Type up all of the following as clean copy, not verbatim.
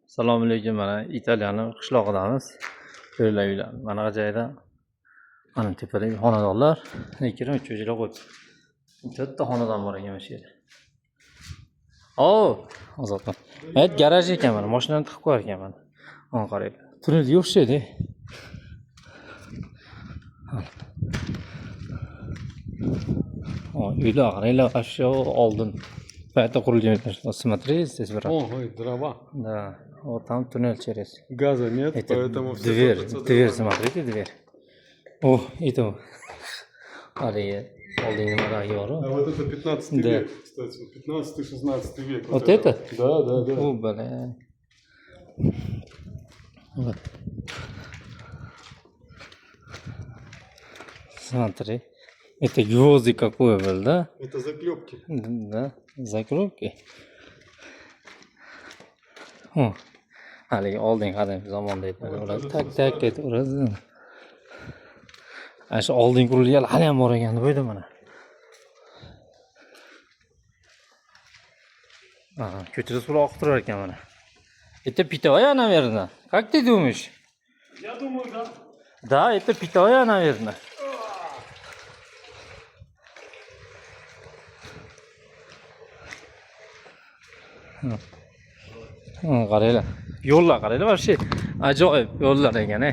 Assalomu alaykum. Mana Italiyaning qishlog'idamiz. Ko'rlar uylar. Mana joyda mana tepadagi xonadonlar 2-3 joylar qo'yib. Katta xonadon bor ekan o'sha yerda. Ozodman. Ayt garaj ekan mana, mashinani tiqib qo'yar ekan mana. Mana qarang. Tunnel yo'q shedi. Uylar qaranglar, asho oldin. Это кругленький, смотри, здесь враг. Ой, дрова. Да, вот там туннель через. Газа нет, Это поэтому все дверь, кажется дверь, дрова. смотрите, дверь. Это. Алия, Алдин Марайору. А вот это 15 Да. век, кстати, 15-16 век. Вот это? Да, да, да. Бля. Вот. Смотри. Это гвозди какой был, да? Это заклепки. Да, закройки. Haligi oldin qadam zamonda aytadi. Tak aytadi. Ana shu oldin qurilgan hali ham bor ekan bu yerda mana. Ko'chada suv oqib turar ekan mana. Это питовая, наверное. Как ты думаешь? Я думаю, да. Да, это питовая, наверное. Qaranglar. Yo'llar qaranglar, вообще ajoyib yo'llar ekan,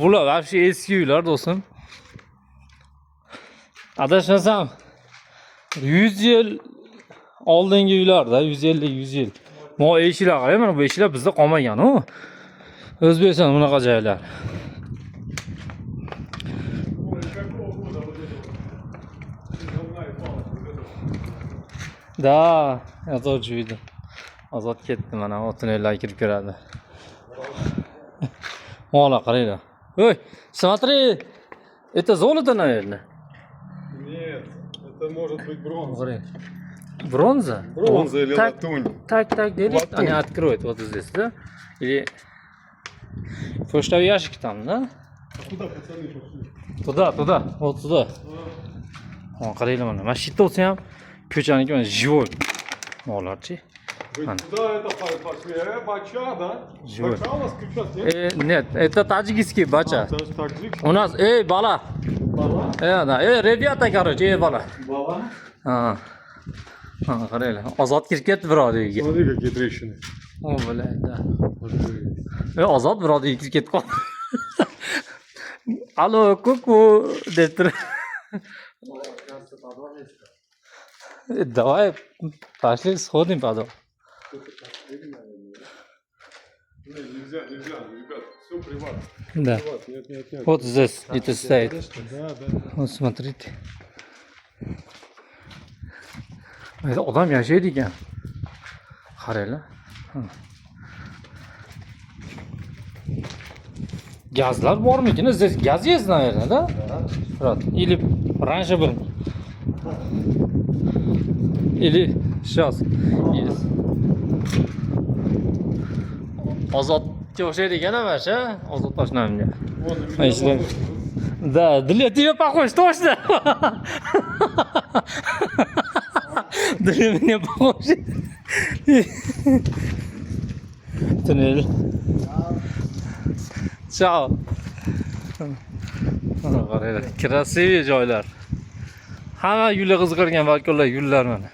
bular вообще eski uylar do'stim. Adashmasam 100 yil oldingi uylarda, 150 yil. Mana eshiklar qarang, mana bu eshiklar bizda qolmagan-ku. O'zbekiston bunaqa joylar. Да, я тоже видел. Ozod ketdi mana, o tunnelga kirib kiradi. Mana qaranglar. Ой, смотри, это золото, наверное. Нет, это может быть бронза. Бронза? Бронза или так, латунь. Так, делит, Латунь. они откроют вот здесь, да? Или почтовый ящик там, да? А куда пацаны пошли? Туда, вот туда. Qaranglar mana. Mana shu yerda o'tsa ham ko'chaniki mana живой. Mo'larchi. Вы куда это пошли? Бача, да? Живой. Бача у нас кричат, нет? Нет, это таджикский бача. Таджик. У нас, бала. Бала? Да, ребята, короче, бала. Бала? Qaranglar. Ozod kirib ketdi birodariga. Смотри, какие трещины. Блядь, да. Ozod birodariga kirib ketib qoldi. Allo, kuku deb turib. Давай пошли сходим потом. Нельзя, ребят, все приватно. Да. Нет. Вот здесь это стоит. Да. Вот смотрите. Это odam yashaydi ekan. Qaranglar. Gazlar bormikin? Здесь газ есть, наверное, да? Да. Или раньше был? Или сейчас есть. Ozodga o'xshaydi ekan mana, Ozod toshnamga. Да, для тебя похож, точно. Для меня похож. Туннель. Чао. Красивый joylar. Hamma yo'li qiziqargan balkonlar yo'llar mana.